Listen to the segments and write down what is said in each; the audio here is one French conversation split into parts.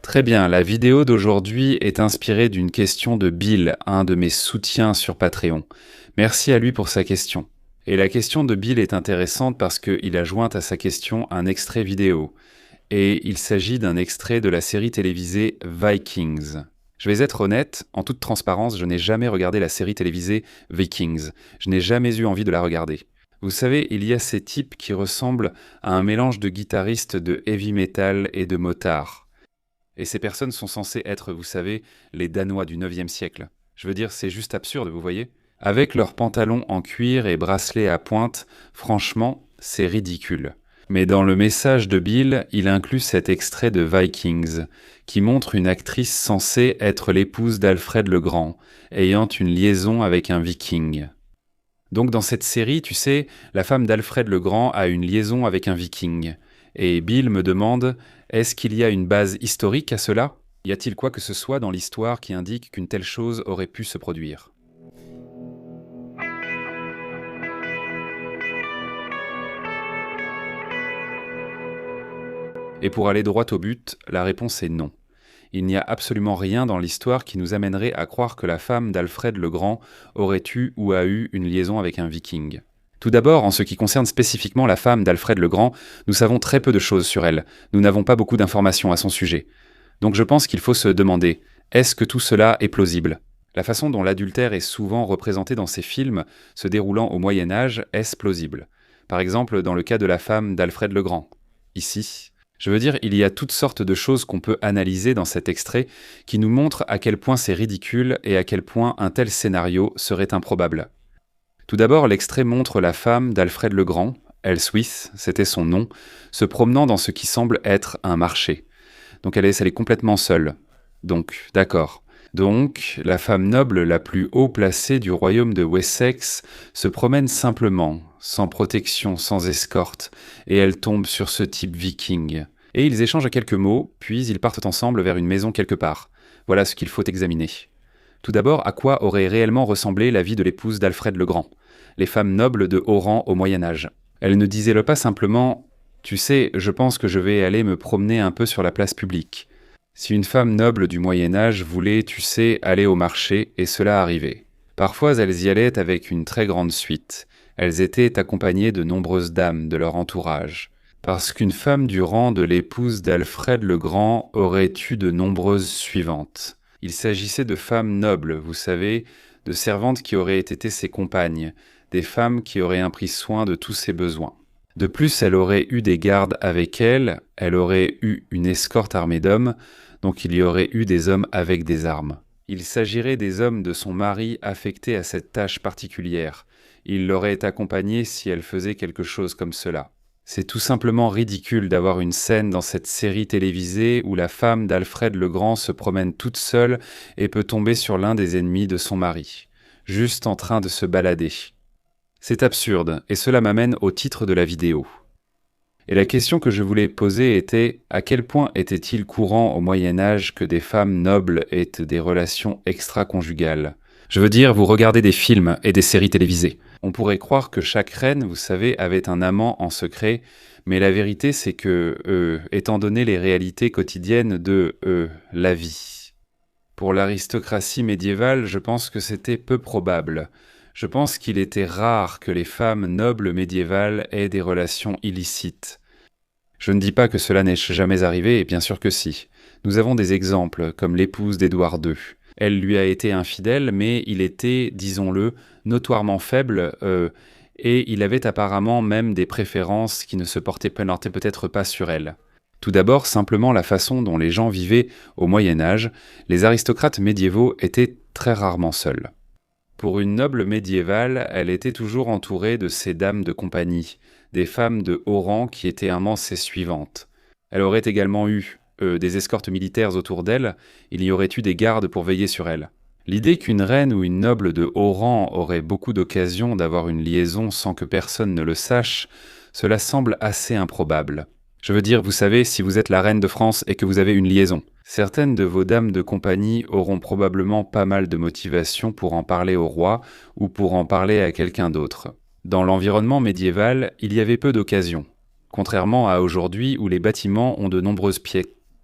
Très bien, la vidéo d'aujourd'hui est inspirée d'une question de Bill, un de mes soutiens sur Patreon. Merci à lui pour sa question. Et la question de Bill est intéressante parce qu'il a joint à sa question un extrait vidéo. Et il s'agit d'un extrait de la série télévisée Vikings. Je vais être honnête, en toute transparence, je n'ai jamais regardé la série télévisée Vikings. Je n'ai jamais eu envie de la regarder. Vous savez, il y a ces types qui ressemblent à un mélange de guitaristes de heavy metal et de motards. Et ces personnes sont censées être, vous savez, les Danois du 9e siècle. Je veux dire, c'est juste absurde, vous voyez ? Avec leurs pantalons en cuir et bracelets à pointe, franchement, c'est ridicule. Mais dans le message de Bill, il inclut cet extrait de Vikings, qui montre une actrice censée être l'épouse d'Alfred le Grand, ayant une liaison avec un viking. Donc dans cette série, tu sais, la femme d'Alfred le Grand a une liaison avec un viking. Et Bill me demande, est-ce qu'il y a une base historique à cela ? Y a-t-il quoi que ce soit dans l'histoire qui indique qu'une telle chose aurait pu se produire ? Et pour aller droit au but, la réponse est non. Il n'y a absolument rien dans l'histoire qui nous amènerait à croire que la femme d'Alfred le Grand aurait eu ou a eu une liaison avec un viking. Tout d'abord, en ce qui concerne spécifiquement la femme d'Alfred le Grand, nous savons très peu de choses sur elle. Nous n'avons pas beaucoup d'informations à son sujet. Donc je pense qu'il faut se demander, est-ce que tout cela est plausible ? La façon dont l'adultère est souvent représenté dans ces films, se déroulant au Moyen-Âge, est-ce plausible ? Par exemple, dans le cas de la femme d'Alfred le Grand. Ici. Je veux dire, il y a toutes sortes de choses qu'on peut analyser dans cet extrait qui nous montrent à quel point c'est ridicule et à quel point un tel scénario serait improbable. Tout d'abord, l'extrait montre la femme d'Alfred le Grand, Elswith, c'était son nom, se promenant dans ce qui semble être un marché. Donc elle est complètement seule. Donc, d'accord. Donc, la femme noble la plus haut placée du royaume de Wessex se promène simplement, sans protection, sans escorte, et elle tombe sur ce type viking. Et ils échangent quelques mots, puis ils partent ensemble vers une maison quelque part. Voilà ce qu'il faut examiner. Tout d'abord, à quoi aurait réellement ressemblé la vie de l'épouse d'Alfred le Grand, les femmes nobles de haut rang au Moyen-Âge. Elle ne disait-le pas simplement « Tu sais, je pense que je vais aller me promener un peu sur la place publique ». Si une femme noble du Moyen-Âge voulait, tu sais, aller au marché, et cela arrivait. Parfois, elles y allaient avec une très grande suite. Elles étaient accompagnées de nombreuses dames de leur entourage. Parce qu'une femme du rang de l'épouse d'Alfred le Grand aurait eu de nombreuses suivantes. Il s'agissait de femmes nobles, vous savez, de servantes qui auraient été ses compagnes, des femmes qui auraient pris soin de tous ses besoins. De plus, elle aurait eu des gardes avec elle aurait eu une escorte armée d'hommes, donc il y aurait eu des hommes avec des armes. Il s'agirait des hommes de son mari affectés à cette tâche particulière. Il l'aurait accompagnée si elle faisait quelque chose comme cela. C'est tout simplement ridicule d'avoir une scène dans cette série télévisée où la femme d'Alfred le Grand se promène toute seule et peut tomber sur l'un des ennemis de son mari, juste en train de se balader. C'est absurde, et cela m'amène au titre de la vidéo. Et la question que je voulais poser était, à quel point était-il courant au Moyen-Âge que des femmes nobles aient des relations extra-conjugales ? Je veux dire, vous regardez des films et des séries télévisées. On pourrait croire que chaque reine, vous savez, avait un amant en secret, mais la vérité c'est que, étant donné les réalités quotidiennes de, la vie. Pour l'aristocratie médiévale, je pense que c'était peu probable. Je pense qu'il était rare que les femmes nobles médiévales aient des relations illicites. Je ne dis pas que cela n'est jamais arrivé, et bien sûr que si. Nous avons des exemples, comme l'épouse d'Édouard II. Elle lui a été infidèle, mais il était, disons-le, notoirement faible, et il avait apparemment même des préférences qui ne se portaient peut-être pas sur elle. Tout d'abord, simplement la façon dont les gens vivaient au Moyen-Âge, les aristocrates médiévaux étaient très rarement seuls. Pour une noble médiévale, elle était toujours entourée de ses dames de compagnie, des femmes de haut rang qui étaient ses suivantes. Elle aurait également eu des escortes militaires autour d'elle, il y aurait eu des gardes pour veiller sur elle. L'idée qu'une reine ou une noble de haut rang aurait beaucoup d'occasions d'avoir une liaison sans que personne ne le sache, cela semble assez improbable. Je veux dire, vous savez, si vous êtes la reine de France et que vous avez une liaison, certaines de vos dames de compagnie auront probablement pas mal de motivation pour en parler au roi ou pour en parler à quelqu'un d'autre. Dans l'environnement médiéval, il y avait peu d'occasions, contrairement à aujourd'hui où les bâtiments ont de nombreuses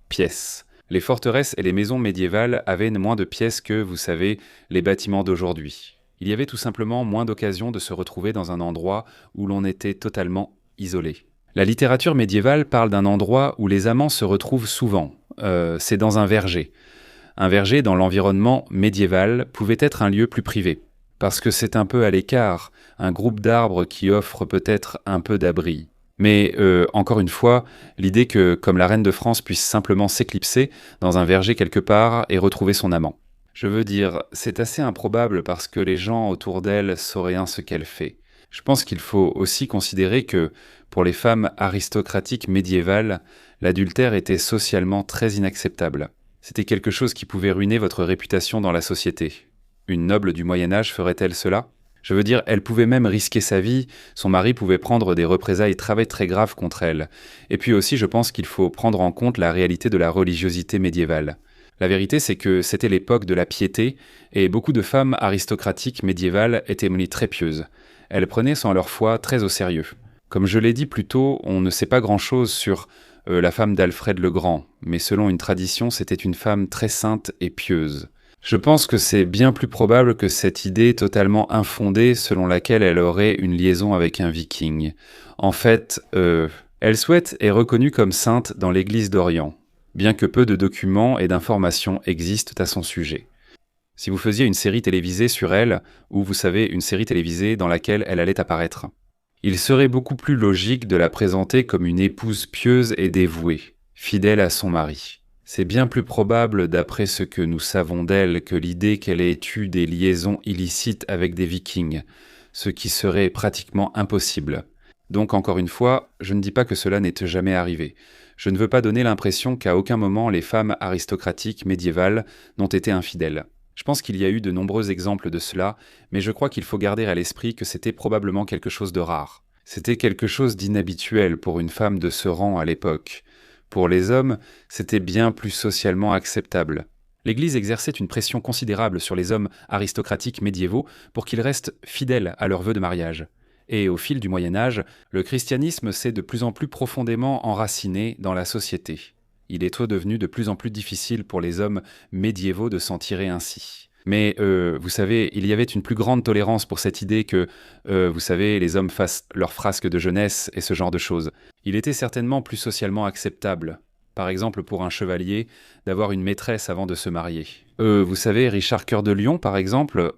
pièces. Les forteresses et les maisons médiévales avaient moins de pièces que, vous savez, les bâtiments d'aujourd'hui. Il y avait tout simplement moins d'occasions de se retrouver dans un endroit où l'on était totalement isolé. La littérature médiévale parle d'un endroit où les amants se retrouvent souvent. C'est dans un verger. Un verger dans l'environnement médiéval pouvait être un lieu plus privé, parce que c'est un peu à l'écart, un groupe d'arbres qui offre peut-être un peu d'abri. Mais encore une fois, l'idée que, comme la reine de France puisse simplement s'éclipser dans un verger quelque part et retrouver son amant. Je veux dire, c'est assez improbable parce que les gens autour d'elle sauraient rien ce qu'elle fait. Je pense qu'il faut aussi considérer que, pour les femmes aristocratiques médiévales, l'adultère était socialement très inacceptable. C'était quelque chose qui pouvait ruiner votre réputation dans la société. Une noble du Moyen-Âge ferait-elle cela ? Je veux dire, elle pouvait même risquer sa vie, son mari pouvait prendre des représailles très graves contre elle. Et puis aussi, je pense qu'il faut prendre en compte la réalité de la religiosité médiévale. La vérité, c'est que c'était l'époque de la piété, et beaucoup de femmes aristocratiques médiévales étaient très pieuses. Elles prenaient leur foi très au sérieux. Comme je l'ai dit plus tôt, on ne sait pas grand-chose sur la femme d'Alfred le Grand, mais selon une tradition, c'était une femme très sainte et pieuse. Je pense que c'est bien plus probable que cette idée totalement infondée selon laquelle elle aurait une liaison avec un viking. En fait, Elsweth est reconnue comme sainte dans l'Église d'Orient, bien que peu de documents et d'informations existent à son sujet. Si vous faisiez une série télévisée sur elle, ou vous savez, une série télévisée dans laquelle elle allait apparaître, il serait beaucoup plus logique de la présenter comme une épouse pieuse et dévouée, fidèle à son mari. C'est bien plus probable, d'après ce que nous savons d'elle, que l'idée qu'elle ait eu des liaisons illicites avec des vikings, ce qui serait pratiquement impossible. Donc encore une fois, je ne dis pas que cela n'ait jamais arrivé. Je ne veux pas donner l'impression qu'à aucun moment les femmes aristocratiques médiévales n'ont été infidèles. Je pense qu'il y a eu de nombreux exemples de cela, mais je crois qu'il faut garder à l'esprit que c'était probablement quelque chose de rare. C'était quelque chose d'inhabituel pour une femme de ce rang à l'époque. Pour les hommes, c'était bien plus socialement acceptable. L'Église exerçait une pression considérable sur les hommes aristocratiques médiévaux pour qu'ils restent fidèles à leurs vœux de mariage. Et au fil du Moyen-Âge, le christianisme s'est de plus en plus profondément enraciné dans la société. Il est devenu de plus en plus difficile pour les hommes médiévaux de s'en tirer ainsi. Mais vous savez, il y avait une plus grande tolérance pour cette idée que, vous savez, les hommes fassent leurs frasques de jeunesse et ce genre de choses. Il était certainement plus socialement acceptable, par exemple pour un chevalier, d'avoir une maîtresse avant de se marier. Vous savez, Richard Cœur de Lion, par exemple,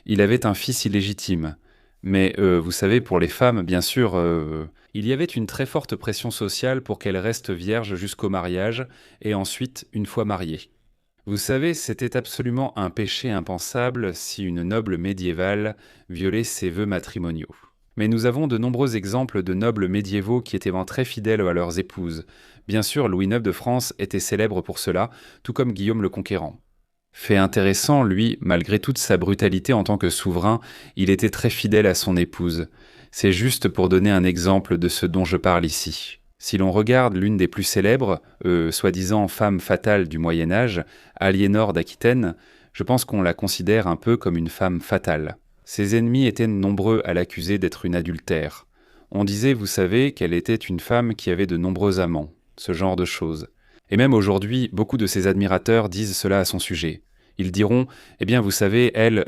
il avait un fils illégitime. Mais vous savez, pour les femmes, bien sûr, il y avait une très forte pression sociale pour qu'elles restent vierges jusqu'au mariage, et ensuite, une fois mariées. Vous savez, c'était absolument un péché impensable si une noble médiévale violait ses vœux matrimoniaux. Mais nous avons de nombreux exemples de nobles médiévaux qui étaient très fidèles à leurs épouses. Bien sûr, Louis IX de France était célèbre pour cela, tout comme Guillaume le Conquérant. Fait intéressant, lui, malgré toute sa brutalité en tant que souverain, il était très fidèle à son épouse. C'est juste pour donner un exemple de ce dont je parle ici. Si l'on regarde l'une des plus célèbres, soi-disant femme fatale du Moyen-Âge, Aliénor d'Aquitaine, je pense qu'on la considère un peu comme une femme fatale. Ses ennemis étaient nombreux à l'accuser d'être une adultère. On disait, vous savez, qu'elle était une femme qui avait de nombreux amants, ce genre de choses. Et même aujourd'hui, beaucoup de ses admirateurs disent cela à son sujet. Ils diront, eh bien vous savez, elle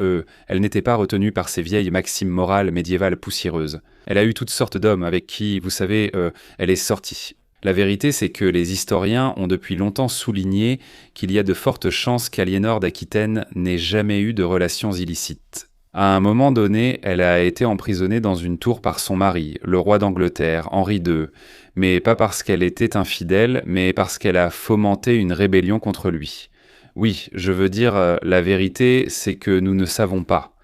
n'était pas retenue par ces vieilles maximes morales médiévales poussiéreuses. Elle a eu toutes sortes d'hommes avec qui, vous savez, elle est sortie. La vérité, c'est que les historiens ont depuis longtemps souligné qu'il y a de fortes chances qu'Aliénor d'Aquitaine n'ait jamais eu de relations illicites. À un moment donné, elle a été emprisonnée dans une tour par son mari, le roi d'Angleterre, Henri II, mais pas parce qu'elle était infidèle, mais parce qu'elle a fomenté une rébellion contre lui. Oui, je veux dire, la vérité, c'est que nous ne savons pas.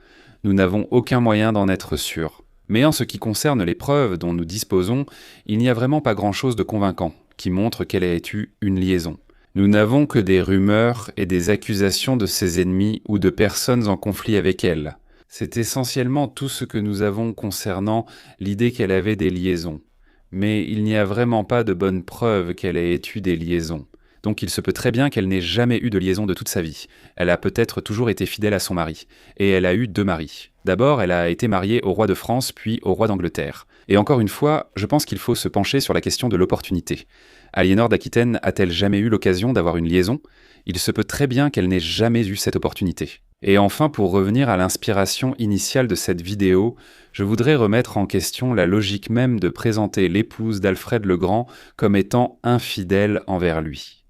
Nous n'avons aucun moyen d'en être sûrs. Mais en ce qui concerne les preuves dont nous disposons, il n'y a vraiment pas grand-chose de convaincant qui montre qu'elle ait eu une liaison. Nous n'avons que des rumeurs et des accusations de ses ennemis ou de personnes en conflit avec elle. C'est essentiellement tout ce que nous avons concernant l'idée qu'elle avait des liaisons. Mais il n'y a vraiment pas de bonnes preuves qu'elle ait eu des liaisons. Donc il se peut très bien qu'elle n'ait jamais eu de liaison de toute sa vie. Elle a peut-être toujours été fidèle à son mari. Et elle a eu 2 maris. D'abord, elle a été mariée au roi de France, puis au roi d'Angleterre. Et encore une fois, je pense qu'il faut se pencher sur la question de l'opportunité. Aliénor d'Aquitaine a-t-elle jamais eu l'occasion d'avoir une liaison ? Il se peut très bien qu'elle n'ait jamais eu cette opportunité. Et enfin, pour revenir à l'inspiration initiale de cette vidéo, je voudrais remettre en question la logique même de présenter l'épouse d'Alfred le Grand comme étant infidèle envers lui.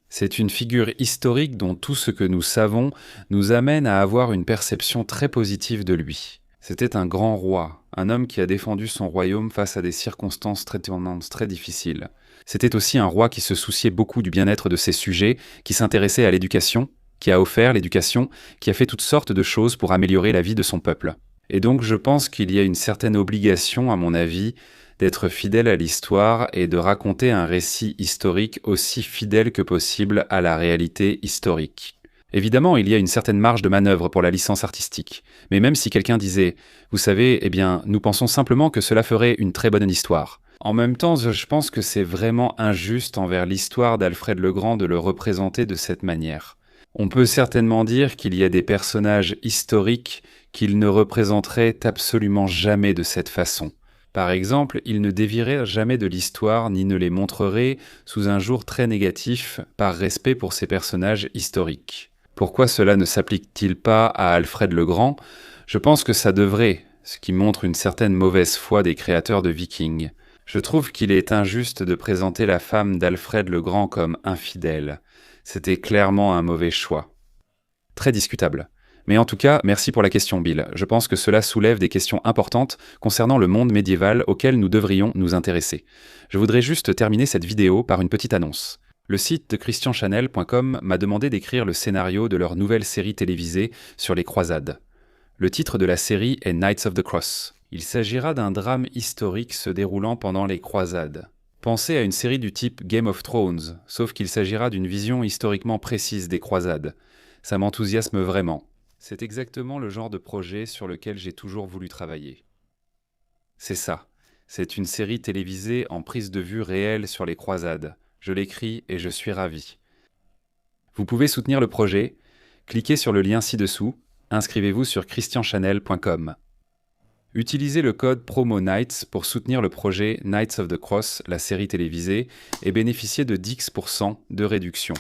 C'est une figure historique dont tout ce que nous savons nous amène à avoir une perception très positive de lui. C'était un grand roi, un homme qui a défendu son royaume face à des circonstances très tournantes, très difficiles. C'était aussi un roi qui se souciait beaucoup du bien-être de ses sujets, qui s'intéressait à l'éducation, qui a offert l'éducation, qui a fait toutes sortes de choses pour améliorer la vie de son peuple. Et donc je pense qu'il y a une certaine obligation, à mon avis, d'être fidèle à l'histoire et de raconter un récit historique aussi fidèle que possible à la réalité historique. Évidemment, il y a une certaine marge de manœuvre pour la licence artistique, mais même si quelqu'un disait « Vous savez, eh bien, nous pensons simplement que cela ferait une très bonne histoire », en même temps, je pense que c'est vraiment injuste envers l'histoire d'Alfred le Grand de le représenter de cette manière. On peut certainement dire qu'il y a des personnages historiques qu'il ne représenterait absolument jamais de cette façon. Par exemple, il ne dévierait jamais de l'histoire ni ne les montrerait sous un jour très négatif par respect pour ces personnages historiques. Pourquoi cela ne s'applique-t-il pas à Alfred le Grand ? Je pense que ça devrait, ce qui montre une certaine mauvaise foi des créateurs de Vikings. Je trouve qu'il est injuste de présenter la femme d'Alfred le Grand comme infidèle. C'était clairement un mauvais choix. Très discutable. Mais en tout cas, merci pour la question, Bill. Je pense que cela soulève des questions importantes concernant le monde médiéval auquel nous devrions nous intéresser. Je voudrais juste terminer cette vidéo par une petite annonce. Le site de christianchanel.com m'a demandé d'écrire le scénario de leur nouvelle série télévisée sur les croisades. Le titre de la série est Knights of the Cross. Il s'agira d'un drame historique se déroulant pendant les croisades. Pensez à une série du type Game of Thrones, sauf qu'il s'agira d'une vision historiquement précise des croisades. Ça m'enthousiasme vraiment. C'est exactement le genre de projet sur lequel j'ai toujours voulu travailler. C'est ça. C'est une série télévisée en prise de vue réelle sur les croisades. Je l'écris et je suis ravi. Vous pouvez soutenir le projet. Cliquez sur le lien ci-dessous. Inscrivez-vous sur christianchanel.com. Utilisez le code promo Knights pour soutenir le projet Knights of the Cross, la série télévisée, et bénéficier de 10% de réduction.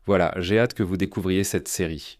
Voilà, j'ai hâte que vous découvriez cette série.